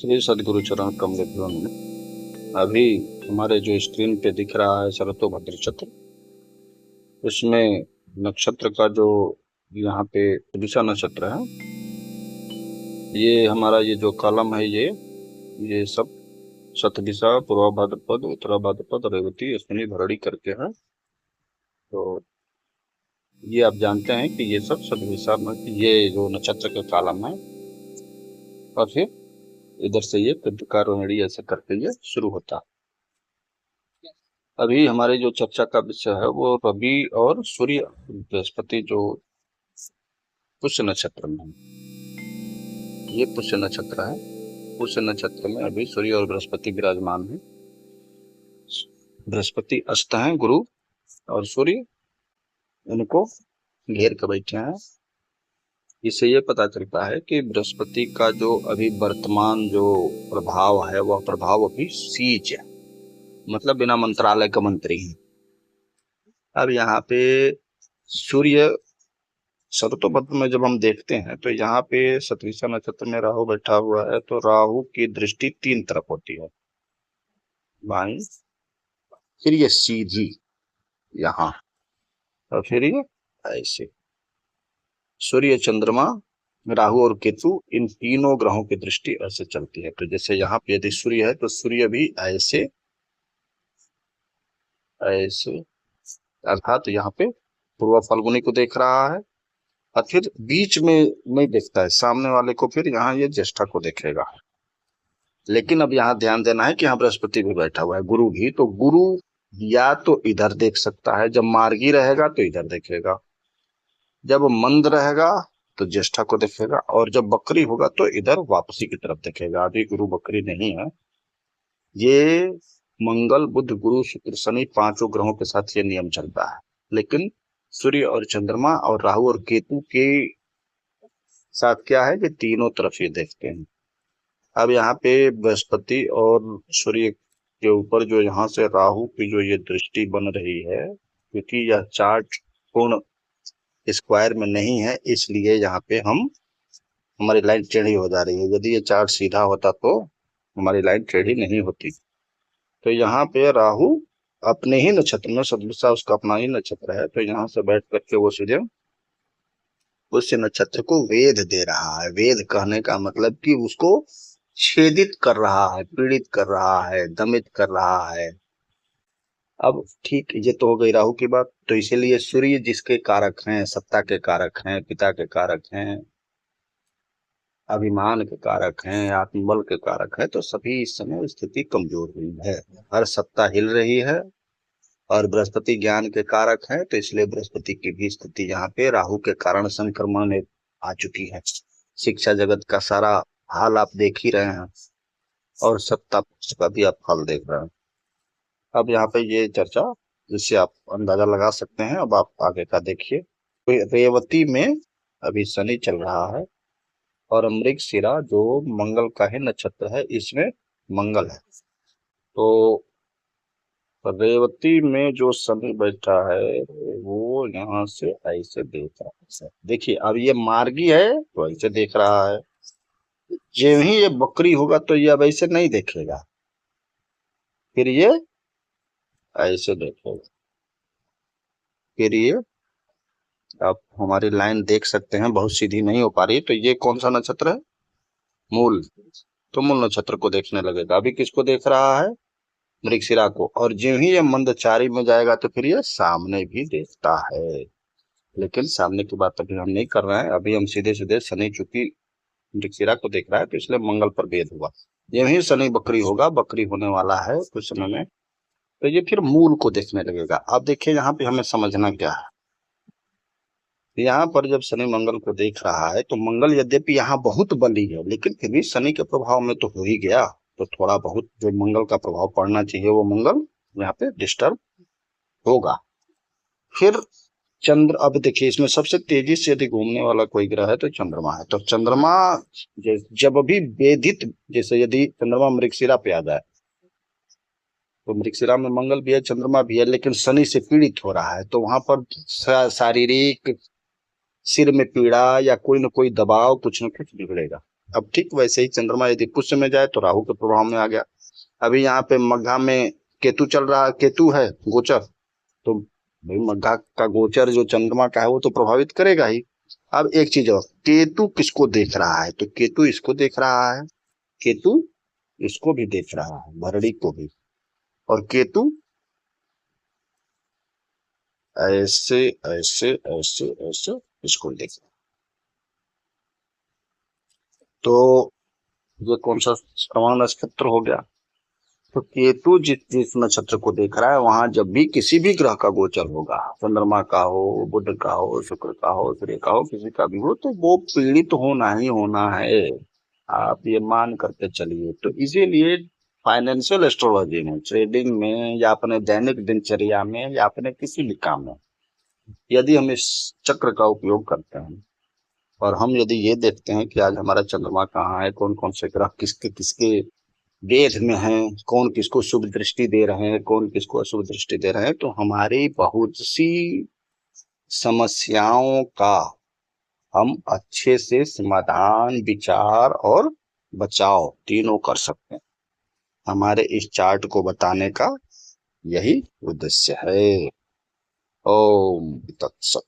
श्री सदगुरु चरण कमलेभ्यो नमः। अभी हमारे जो स्क्रीन पे दिख रहा है शरतोभद्र चक्र, उसमें नक्षत्र का जो यहाँ पे दिशा नक्षत्र है, ये हमारा ये जो कॉलम है, ये सब शतदिशा, पूर्वा भाद्रपद, उत्तरा भाद्रपद, रेवती, अश्विनी, भरणी करके है। तो ये आप जानते हैं कि ये सब शतदिशा में ये जो नक्षत्र का कॉलम है, और फिर इधर से ये कृतिका, रोहिणी ऐसे करके ये शुरू होता है। अभी हमारे जो चर्चा का विषय है वो रवि और सूर्य बृहस्पति जो पुष्य नक्षत्र में है। ये पुष्य नक्षत्र है। पुष्य नक्षत्र में अभी सूर्य और बृहस्पति विराजमान है। बृहस्पति अस्त हैं गुरु, और सूर्य इनको घेर कर बैठे हैं। इससे ये पता चलता है कि बृहस्पति का जो अभी वर्तमान जो प्रभाव है वह प्रभाव अभी सीज है, मतलब बिना मंत्रालय का मंत्री है। अब यहाँ पे सूर्य शरतोभद्र में जब हम देखते हैं तो यहाँ पे शतभिषा नक्षत्र में राहु बैठा हुआ है, तो राहु की दृष्टि 3 तरफ होती है, बाई, फिर ये सीधी यहाँ, और फिर ये ऐसे। सूर्य, चंद्रमा, राहु और केतु, इन तीनों ग्रहों की दृष्टि ऐसे चलती है। तो जैसे यहाँ पे यदि सूर्य है तो सूर्य भी ऐसे ऐसे, अर्थात यहाँ पे पूर्व फाल्गुनी को देख रहा है, और फिर बीच में नहीं देखता है सामने वाले को, फिर यहाँ ये ज्येष्ठा को देखेगा। लेकिन अब यहाँ ध्यान देना है कि यहाँ बृहस्पति भी बैठा हुआ है, गुरु भी। तो गुरु या तो इधर देख सकता है, जब मार्गी रहेगा तो इधर देखेगा, जब मंद रहेगा तो ज्येष्ठा को देखेगा, और जब बकरी होगा तो इधर वापसी की तरफ देखेगा। अभी गुरु बकरी नहीं है। ये मंगल, बुध, गुरु, शुक्र, शनि, 5 ग्रहों के साथ ये नियम चलता है। लेकिन सूर्य और चंद्रमा और राहु और केतु के साथ क्या है कि तीनों तरफ ये देखते हैं। अब यहाँ पे बृहस्पति और सूर्य के ऊपर जो यहाँ से राहु की जो ये दृष्टि बन रही है, क्योंकि यह चार्ट पूर्ण स्क्वायर में नहीं है, इसलिए यहाँ पे हमारी लाइन टेढ़ी हो जा रही है। यदि ये चार्ट सीधा होता तो हमारी लाइन टेढ़ी नहीं होती। तो यहाँ पे राहु अपने ही नक्षत्र में, सदभिषा उसका अपना ही नक्षत्र है, तो यहाँ से बैठ करके वो सीधे उस नक्षत्र को वेद दे रहा है। वेद कहने का मतलब कि उसको छेदित कर रहा है, पीड़ित कर रहा है, दमित कर रहा है। अब ठीक, ये तो हो गई राहु की बात। तो इसीलिए सूर्य जिसके कारक हैं, सत्ता के कारक हैं, पिता के कारक हैं, अभिमान के कारक हैं, आत्मबल के कारक हैं, तो सभी इस समय स्थिति कमजोर हुई है। हर सत्ता हिल रही है, और बृहस्पति ज्ञान के कारक है, तो इसलिए बृहस्पति की भी स्थिति यहाँ पे राहु के कारण संक्रमण आ चुकी है। शिक्षा जगत का सारा हाल आप देख ही रहे हैं, और सत्ता पक्ष का भी आप फल देख रहे हैं। अब यहाँ पे ये चर्चा, जिससे आप अंदाजा लगा सकते हैं। अब आप आगे का देखिए। रेवती में अभी शनि चल रहा है, और मृगशिरा जो मंगल का ही नक्षत्र है, इसमें मंगल है। तो रेवती में जो शनि बैठा है वो यहाँ से ऐसे देख रहा है। देखिए, अब ये मार्गी है तो ऐसे देख रहा है। जो ही ये बकरी होगा तो ये अब ऐसे नहीं देखेगा, फिर ये ऐसे देखेगा, फिर ये, आप हमारी लाइन देख सकते हैं बहुत सीधी नहीं हो पा रही। तो ये कौन सा नक्षत्र है? मूल। तो मूल नक्षत्र को देखने लगेगा। अभी किसको देख रहा है? मृगशिरा को। और जो ही ये मंदचारी में जाएगा तो फिर ये सामने भी देखता है। लेकिन सामने की बात अभी हम नहीं कर रहे हैं, अभी हम सीधे सीधे शनि, चूंकि मृगशिरा को देख रहा है तो इसलिए मंगल पर भेद हुआ। जो ही शनि बकरी होगा, बकरी होने वाला है कुछ समय में, तो ये फिर मूल को देखने लगेगा। अब देखिए यहाँ पे हमें समझना क्या है। यहाँ पर जब शनि मंगल को देख रहा है तो मंगल यद्यपि यहाँ बहुत बली है, लेकिन फिर भी शनि के प्रभाव में तो हो ही गया। तो थोड़ा बहुत जो मंगल का प्रभाव पड़ना चाहिए वो मंगल यहाँ पे डिस्टर्ब होगा। फिर चंद्र, अब देखिए इसमें सबसे तेजी से यदि घूमने वाला कोई ग्रह है तो चंद्रमा है। तो चंद्रमा जब भी वेदित, जैसे यदि चंद्रमा मृगशिरा पे आ जाए तो मृगशिरा में मंगल भी है, चंद्रमा भी है, लेकिन शनि से पीड़ित हो रहा है, तो वहां पर शारीरिक, सिर में पीड़ा या कोई ना कोई दबाव, कुछ न कुछ बिगड़ेगा। अब ठीक वैसे ही चंद्रमा यदि पुष्य में जाए तो राहु के प्रभाव में आ गया। अभी यहाँ पे मघा में केतु चल रहा है, केतु है गोचर, तो भाई मघा का गोचर जो चंद्रमा का है वो तो प्रभावित करेगा ही। अब एक चीज और, केतु किसको देख रहा है, तो केतु इसको देख रहा है, केतु इसको भी देख रहा है, भरणी को भी। और केतु ऐसे ऐसे ऐसे ऐसे इसको देख रहा है। तो ये कौन सा श्रवण नक्षत्र हो गया। तो केतु जिस जिस नक्षत्र को देख रहा है, वहां जब भी किसी भी ग्रह का गोचर होगा, चंद्रमा का हो, बुध का हो, शुक्र का हो, सूर्य का हो, किसी का भी हो, तो वो पीड़ित होना ही होना है। आप ये मान करके चलिए। तो इसीलिए फाइनेंशियल एस्ट्रोलॉजी में, ट्रेडिंग में, या अपने दैनिक दिनचर्या में, या अपने किसी भी काम में यदि हम इस चक्र का उपयोग करते हैं, और हम यदि ये देखते हैं कि आज हमारा चंद्रमा कहाँ है, कौन कौन से ग्रह किसके किसके वेद में है, कौन किसको शुभ दृष्टि दे रहे हैं, कौन किसको अशुभ दृष्टि दे रहे हैं, तो हमारी बहुत सी समस्याओं का हम अच्छे से समाधान, विचार और बचाव तीनों कर सकते हैं। हमारे इस चार्ट को बताने का यही उद्देश्य है। ओम तत्सत।